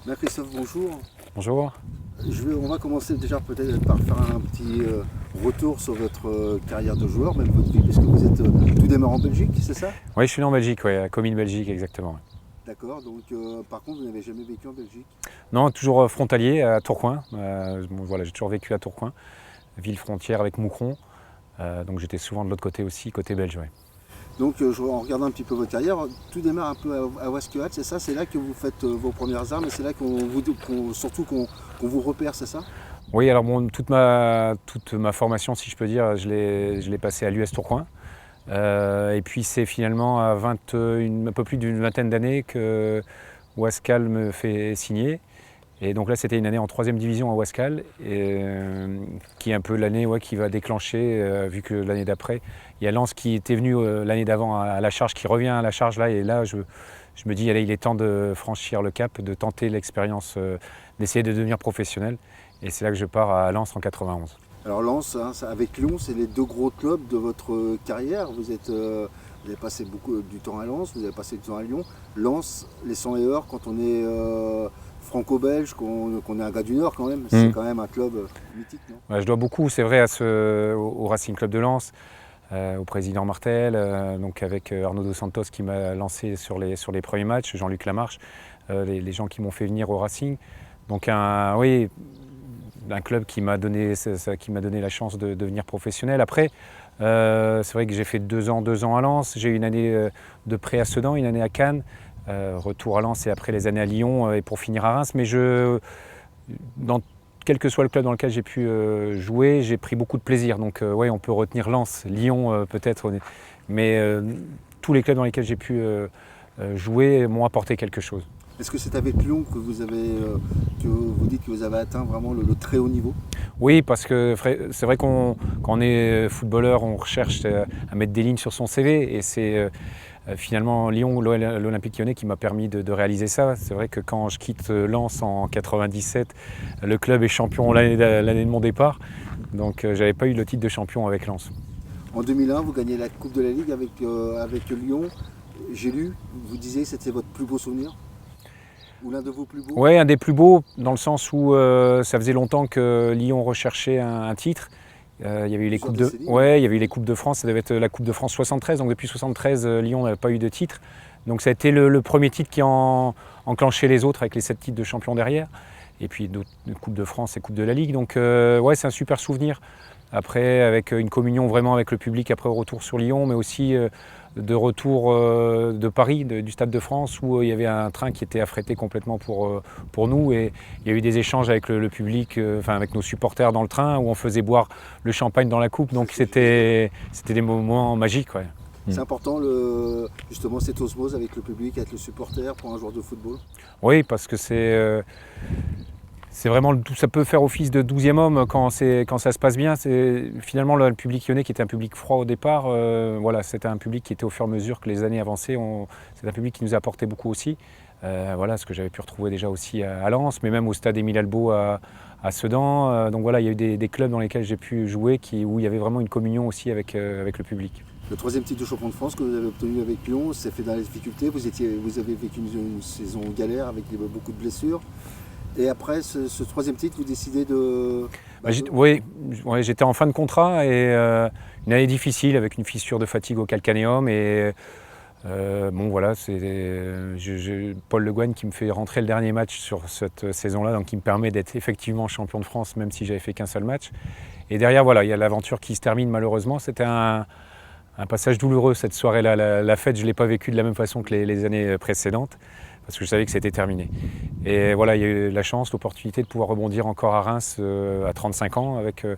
Bien, Christophe, bonjour. Bonjour. On va commencer déjà peut-être par faire un petit retour sur votre carrière de joueur, même votre vie, puisque vous êtes tout démarré en Belgique, c'est ça? Oui, je suis né en Belgique, ouais, à Comines, Belgique, exactement. D'accord, donc par contre, vous n'avez jamais vécu en Belgique? Non, toujours frontalier à Tourcoing. Bon, voilà, j'ai toujours vécu à Tourcoing, ville frontière avec Moucron. Donc j'étais souvent de l'autre côté aussi, côté belge. Ouais. Donc en regardant un petit peu votre carrière, tout démarre un peu à Wasquehal, c'est ça? C'est là que vous faites vos premières armes et c'est là surtout qu'on vous repère, c'est ça? Oui, alors bon, toute ma formation, si je peux dire, je l'ai passée à l'US Tourcoing. Et puis c'est finalement à un peu plus d'une vingtaine d'années que Wascal me fait signer. Et donc là, c'était une année en 3e division à Wascal, qui est un peu l'année qui va déclencher, vu que l'année d'après, il y a Lens qui était venu l'année d'avant à la charge, qui revient à la charge là. Et là, je me dis, allez, il est temps de franchir le cap, de tenter l'expérience, d'essayer de devenir professionnel. Et c'est là que je pars à Lens en 91. Alors Lens, hein, avec Lyon, c'est les deux gros clubs de votre carrière. Vous avez passé beaucoup du temps à Lens, vous avez passé du temps à Lyon. Lens, les 100 et heures, quand on est franco-belge, qu'on est un gars du Nord quand même, c'est quand même un club mythique, non? Ouais, je dois beaucoup, c'est vrai, au Racing Club de Lens, au président Martel, donc avec Arnaud Dos Santos qui m'a lancé sur les premiers matchs, Jean-Luc Lamarche, les gens qui m'ont fait venir au Racing. Donc un club qui m'a donné la chance de devenir professionnel. Après, c'est vrai que j'ai fait 2 ans à Lens, j'ai eu une année de prêt à Sedan, une année à Cannes, retour à Lens et après les années à Lyon et pour finir à Reims. Mais quel que soit le club dans lequel j'ai pu jouer, j'ai pris beaucoup de plaisir. Donc on peut retenir Lens, Lyon peut-être, mais tous les clubs dans lesquels j'ai pu jouer m'ont apporté quelque chose. Est-ce que c'est avec Lyon que que vous dites que vous avez atteint vraiment le très haut niveau? Oui, parce que c'est vrai quand on est footballeur, on recherche à mettre des lignes sur son CV et c'est finalement Lyon, l'Olympique Lyonnais qui m'a permis de réaliser ça. C'est vrai que quand je quitte Lens en 97, le club est champion l'année de mon départ, donc j'avais pas eu le titre de champion avec Lens. En 2001, vous gagnez la Coupe de la Ligue avec Lyon. J'ai lu, vous disiez que c'était votre plus beau souvenir? Ou l'un de vos plus beaux? Oui, un des plus beaux, dans le sens où ça faisait longtemps que Lyon recherchait un titre. Il y avait eu les coupes il y avait eu les Coupes de France, ça devait être la Coupe de France 73, donc depuis 73, Lyon n'avait pas eu de titre. Donc ça a été le premier titre qui a enclenché les autres avec les 7 titres de champion derrière. Et puis d'autres Coupes de France et Coupes de la Ligue. Donc c'est un super souvenir. Après, avec une communion vraiment avec le public après au retour sur Lyon, mais aussi de retour de Paris, du Stade de France, où il y avait un train qui était affrété complètement pour nous. Et il y a eu des échanges avec le public, avec nos supporters dans le train, où on faisait boire le champagne dans la coupe. Donc c'était des moments magiques. Ouais. C'est important justement cette osmose avec le public, avec le supporter pour un joueur de football? Oui, parce que c'est vraiment, ça peut faire office de 12e homme quand ça se passe bien. C'est finalement le public lyonnais qui était un public froid au départ. C'était un public qui était au fur et à mesure que les années avançaient. C'est un public qui nous a apporté beaucoup aussi. Ce que j'avais pu retrouver déjà aussi à Lens, mais même au stade Émile Albo à Sedan. Il y a eu des clubs dans lesquels j'ai pu jouer où il y avait vraiment une communion aussi avec le public. Le 3e titre de champion de France que vous avez obtenu avec Lyon, c'est fait dans la difficulté. Vous avez vécu une saison galère avec beaucoup de blessures. Et après ce 3e titre, vous décidez de... J'étais en fin de contrat et une année difficile avec une fissure de fatigue au calcanéum. Et c'est Paul Le Guen qui me fait rentrer le dernier match sur cette saison-là, donc qui me permet d'être effectivement champion de France, même si j'avais fait qu'un seul match. Et derrière, il y a l'aventure qui se termine malheureusement. C'était un passage douloureux cette soirée-là. La fête, je ne l'ai pas vécue de la même façon que les années précédentes, parce que je savais que c'était terminé. Et il y a eu la chance, l'opportunité de pouvoir rebondir encore à Reims à 35 ans avec le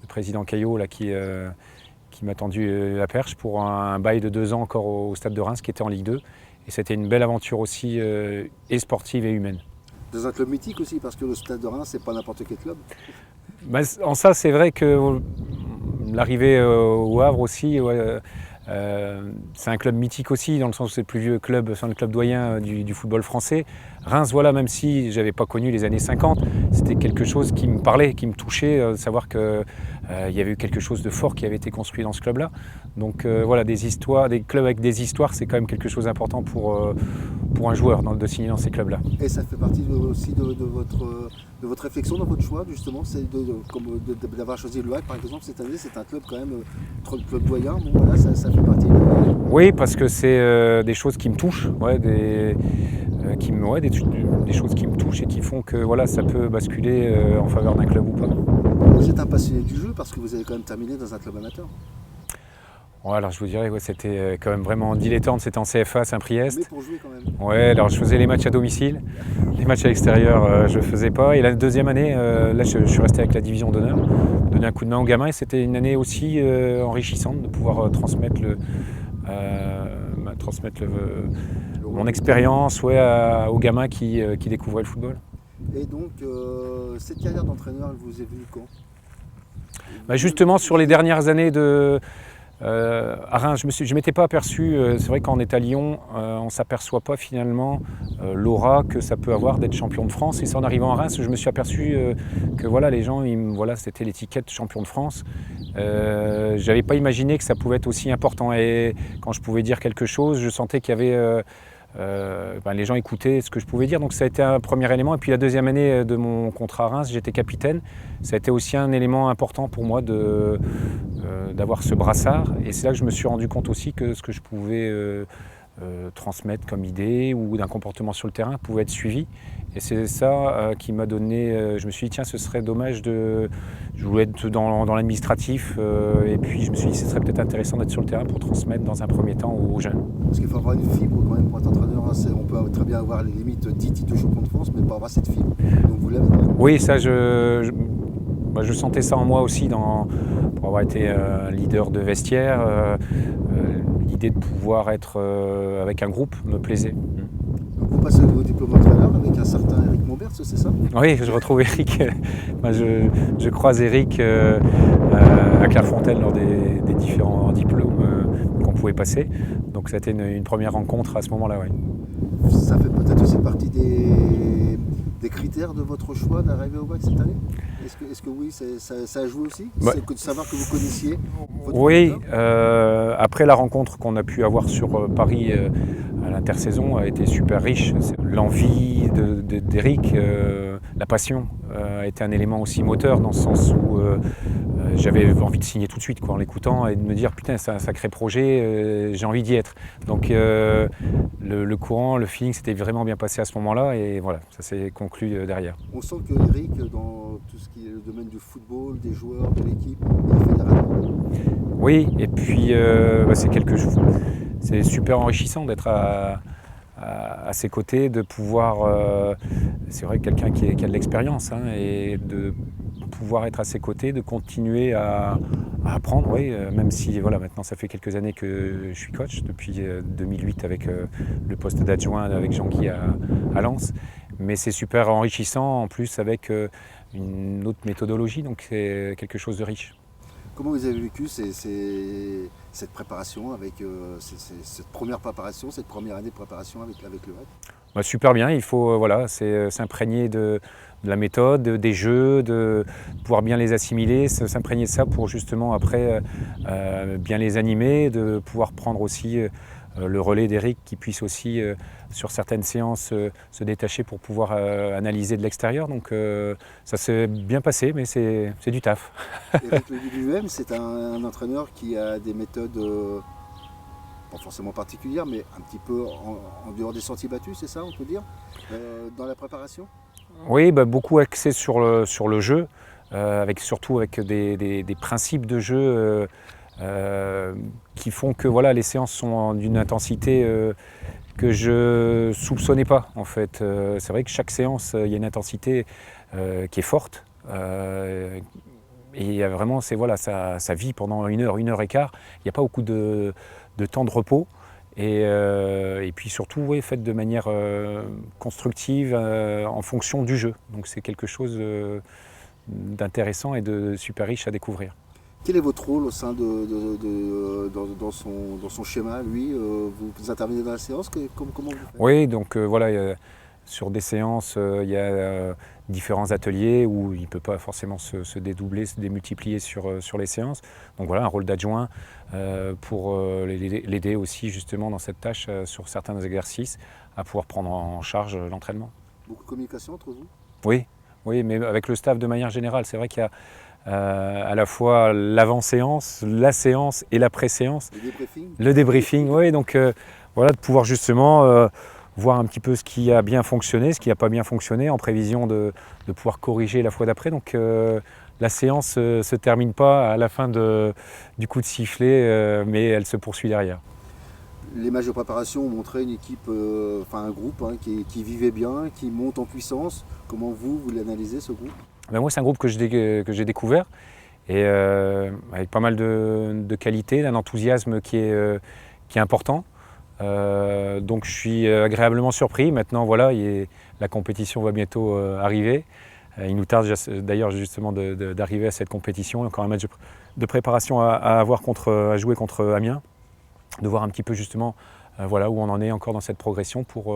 président Caillot là, qui m'a tendu la perche pour un bail de 2 ans encore au stade de Reims qui était en Ligue 2. Et c'était une belle aventure aussi, et sportive et humaine. Dans un club mythique aussi, parce que le stade de Reims, c'est pas n'importe quel club. En ça, c'est vrai que l'arrivée au Havre aussi, c'est un club mythique aussi, dans le sens où c'est le plus vieux club, c'est le club doyen du football français. Reims, même si je n'avais pas connu les années 50, c'était quelque chose qui me parlait, qui me touchait, savoir que il y avait eu quelque chose de fort qui avait été construit dans ce club-là. Donc voilà, des clubs avec des histoires, c'est quand même quelque chose d'important pour un joueur de signer dans ces clubs-là. Et ça fait partie aussi de votre réflexion dans votre choix, justement, c'est d'avoir choisi le HAC, par exemple, cette année. C'est un club quand même, club doyen. Bon, voilà, ça fait partie de... Oui, parce que c'est des choses qui me touchent, des choses qui me touchent et qui font que voilà, ça peut basculer en faveur d'un club ou pas. Vous êtes un passionné du jeu parce que vous avez quand même terminé dans un club amateur. Ouais, alors je vous dirais, c'était quand même vraiment dilettante, c'était en CFA Saint-Priest. Mais pour jouer quand même. Ouais, alors je faisais les matchs à domicile, les matchs à l'extérieur, je ne faisais pas. Et la deuxième année, là je suis resté avec la division d'honneur, donner un coup de main aux gamins. Et c'était une année aussi enrichissante de pouvoir transmettre mon expérience aux gamins qui découvraient le football. Et donc, cette carrière d'entraîneur, elle vous est venue quand ? Justement, sur les dernières années à Reims, je ne m'étais pas aperçu, c'est vrai quand on est à Lyon, on ne s'aperçoit pas finalement l'aura que ça peut avoir d'être champion de France. Et c'est en arrivant à Reims, je me suis aperçu que voilà, les gens, c'était l'étiquette champion de France. Je n'avais pas imaginé que ça pouvait être aussi important. Et quand je pouvais dire quelque chose, je sentais qu'il y avait... les gens écoutaient ce que je pouvais dire, donc ça a été un premier élément. Et puis la deuxième année de mon contrat à Reims, j'étais capitaine. Ça a été aussi un élément important pour moi d'avoir ce brassard. Et c'est là que je me suis rendu compte aussi que ce que je pouvais transmettre comme idée ou d'un comportement sur le terrain pouvait être suivi. Et c'est ça qui m'a donné... je me suis dit, tiens, ce serait dommage Je voulais être dans l'administratif et puis je me suis dit, ce serait peut-être intéressant d'être sur le terrain pour transmettre dans un premier temps aux jeunes. Parce qu'il faut avoir une fibre quand même pour être entraîneur. On peut très bien avoir les limites 10 titres de champion de France, mais pas avoir cette fibre. Donc vous l'avez quand même. Oui, ça, je sentais ça en moi aussi pour avoir été un leader de vestiaire. L'idée de pouvoir être avec un groupe me plaisait. Donc vous passez vos diplômes d'entraîneur avec un certain Eric Maubert, c'est ça ? Oui, je retrouve Eric. Je croise Eric à Clairefontaine lors des différents diplômes qu'on pouvait passer. Donc ça a été une première rencontre à ce moment-là. Oui. Ça fait peut-être aussi partie des critères de votre choix d'arriver au HAC cette année ? Est-ce que oui, ça a joué aussi ? C'est de savoir que vous connaissiez votre Oui, après la rencontre qu'on a pu avoir sur Paris à l'intersaison a été super riche. L'envie d'Eric, la passion a été un élément aussi moteur dans ce sens où j'avais envie de signer tout de suite en l'écoutant et de me dire putain c'est un sacré projet, j'ai envie d'y être. Donc le courant, le feeling s'était vraiment bien passé à ce moment-là et voilà, ça s'est conclu derrière. On sent que Eric, dans tout ce qui est le domaine du football, des joueurs, de l'équipe, il est fédérateur. Oui, et puis c'est super enrichissant d'être à ses côtés, de pouvoir, c'est vrai que quelqu'un qui a de l'expérience et de pouvoir être à ses côtés, de continuer à apprendre, oui, même si voilà, maintenant ça fait quelques années que je suis coach, depuis 2008 avec le poste d'adjoint avec Jean-Guy à Lens, mais c'est super enrichissant en plus avec une autre méthodologie, donc c'est quelque chose de riche. Comment vous avez vécu cette préparation, avec cette première préparation, cette première année de préparation avec le HAC ? Super bien, il faut s'imprégner de la méthode, des jeux, de pouvoir bien les assimiler, s'imprégner de ça pour justement après bien les animer, de pouvoir prendre aussi le relais d'Eric qui puisse aussi sur certaines séances se détacher pour pouvoir analyser de l'extérieur. Donc ça s'est bien passé, mais c'est du taf. Eric lui-même, c'est un entraîneur qui a des méthodes pas forcément particulières, mais un petit peu en dehors des sentiers battus, c'est ça on peut dire, dans la préparation ? Oui, beaucoup axé sur le jeu, surtout avec des principes de jeu qui font que voilà, les séances sont d'une intensité que je ne soupçonnais pas en fait. C'est vrai que chaque séance, il y a une intensité qui est forte. Et vraiment, ça vit pendant une heure et quart. Il n'y a pas beaucoup de temps de repos. Et puis surtout, faites de manière constructive en fonction du jeu. Donc c'est quelque chose d'intéressant et de super riche à découvrir. Quel est votre rôle au sein dans son schéma, lui vous intervenez dans la séance, comment vous faites ? Oui, donc voilà, Sur des séances, il y a différents ateliers où il ne peut pas forcément se dédoubler, se démultiplier sur les séances. Donc voilà, un rôle d'adjoint pour l'aider aussi justement dans cette tâche sur certains exercices à pouvoir prendre en charge l'entraînement. Beaucoup de communication entre vous? Oui, oui, mais avec le staff de manière générale. C'est vrai qu'il y a à la fois l'avant-séance, la séance et la pré-séance. Le débriefing? Le débriefing, oui. Donc voilà, de pouvoir justement voir un petit peu ce qui a bien fonctionné, ce qui n'a pas bien fonctionné, en prévision de pouvoir corriger la fois d'après. Donc la séance ne se termine pas à la fin du coup de sifflet, mais elle se poursuit derrière. Les matchs de préparation ont montré une équipe, un groupe qui vivait bien, qui monte en puissance. Comment vous l'analysez, ce groupe? Ben moi, c'est un groupe que j'ai découvert, et avec pas mal de qualités, d'un enthousiasme qui est important. Donc je suis agréablement surpris. Maintenant, voilà, la compétition va bientôt arriver. Il nous tarde d'ailleurs justement d'arriver à cette compétition. Encore un match de préparation à jouer contre Amiens. De voir un petit peu justement voilà, où on en est encore dans cette progression pour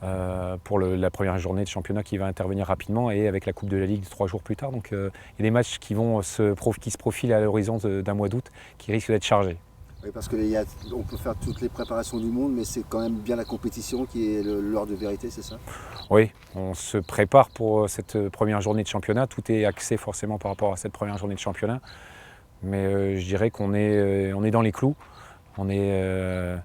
la première journée de championnat qui va intervenir rapidement, et avec la Coupe de la Ligue 3 jours plus tard. Donc il y a des matchs qui se profilent à l'horizon d'un mois d'août qui risquent d'être chargés. Oui, parce qu'on peut faire toutes les préparations du monde, mais c'est quand même bien la compétition qui est l'heure de vérité, c'est ça? Oui, on se prépare pour cette première journée de championnat. Tout est axé forcément par rapport à cette première journée de championnat. Mais je dirais qu'on est dans les clous. On est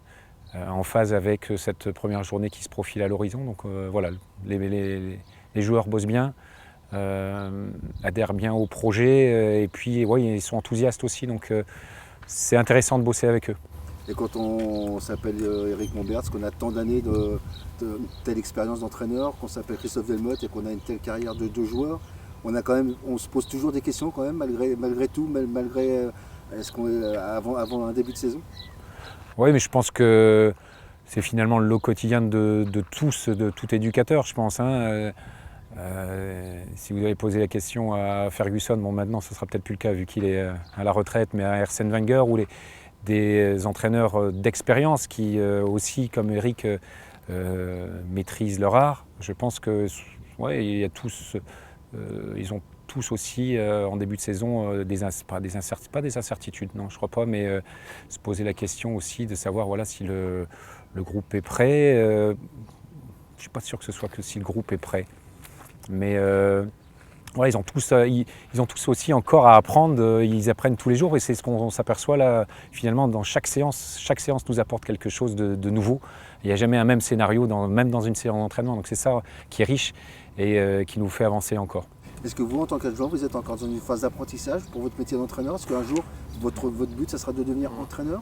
en phase avec cette première journée qui se profile à l'horizon. Donc voilà, les joueurs bossent bien, adhèrent bien au projet, et puis ils sont enthousiastes aussi. Donc c'est intéressant de bosser avec eux. Et quand on s'appelle Éric Montbertz, qu'on a tant d'années de telle expérience d'entraîneur, qu'on s'appelle Christophe Delmotte et qu'on a une telle carrière de joueur, on se pose toujours des questions quand même, malgré tout, avant un début de saison? Oui, mais je pense que c'est finalement le quotidien de tout éducateur, je pense. Si vous avez posé la question à Ferguson, bon maintenant ce sera peut-être plus le cas vu qu'il est à la retraite, mais à Arsène Wenger ou des entraîneurs d'expérience qui aussi, comme Eric, maîtrisent leur art. Je pense que il y a ils ont tous aussi en début de saison pas des incertitudes, non je crois pas, mais se poser la question aussi de savoir voilà, si le groupe est prêt. Je ne suis pas sûr que ce soit que si le groupe est prêt. Mais ils ont tous aussi encore à apprendre, ils apprennent tous les jours, et c'est ce qu'on s'aperçoit là finalement dans chaque séance. Chaque séance nous apporte quelque chose de nouveau. Il n'y a jamais un même scénario, même dans une séance d'entraînement. Donc c'est ça qui est riche et qui nous fait avancer encore. Est-ce que vous, en tant qu'adjoint, vous êtes encore dans une phase d'apprentissage pour votre métier d'entraîneur? Est-ce qu'un jour, votre but, ça sera de devenir entraîneur?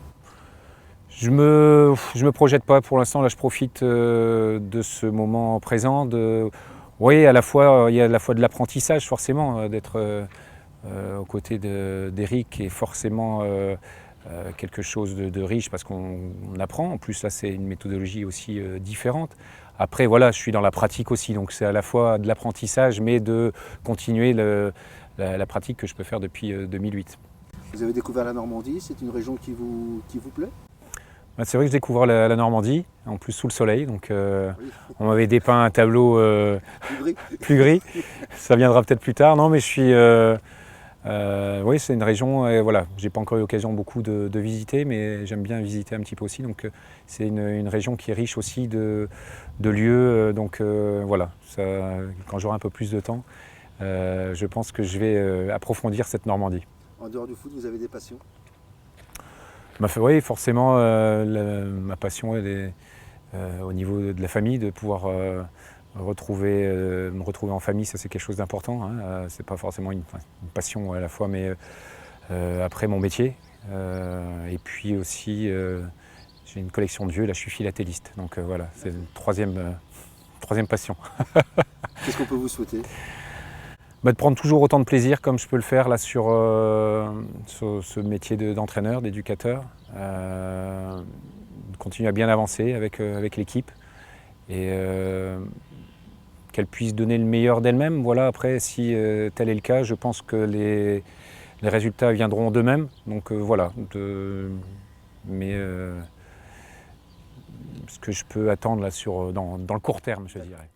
Je me projette pas pour l'instant. Là, je profite de ce moment présent. Oui, à la fois, il y a à la fois de l'apprentissage, forcément, d'être aux côtés d'Éric est forcément quelque chose de riche parce qu'on apprend. En plus, là, c'est une méthodologie aussi différente. Après, voilà, je suis dans la pratique aussi, donc c'est à la fois de l'apprentissage, mais de continuer la pratique que je peux faire depuis 2008. Vous avez découvert la Normandie, c'est une région qui vous plaît? C'est vrai que je découvre la Normandie, en plus sous le soleil, donc oui. On m'avait dépeint un tableau plus gris. Ça viendra peut-être plus tard. Non, mais je suis... oui, c'est une région, voilà, j'ai pas encore eu l'occasion beaucoup de visiter, mais j'aime bien visiter un petit peu aussi. Donc c'est une région qui est riche aussi de lieux. Donc voilà, quand j'aurai un peu plus de temps, je pense que je vais approfondir cette Normandie. En dehors du foot, vous avez des passions? Oui, forcément, ma passion elle est au niveau de la famille, de pouvoir me retrouver en famille, ça c'est quelque chose d'important. C'est pas forcément une passion à la fois, mais après mon métier. Et puis aussi, j'ai une collection de vieux, là je suis philatéliste. Donc voilà, c'est une troisième passion. Qu'est-ce qu'on peut vous souhaiter? De prendre toujours autant de plaisir comme je peux le faire là sur ce métier d'entraîneur, d'éducateur, de continuer à bien avancer avec l'équipe et qu'elle puisse donner le meilleur d'elle-même. Voilà, après, si tel est le cas, je pense que les résultats viendront d'eux-mêmes. Donc voilà, mais ce que je peux attendre là dans le court terme, je dirais.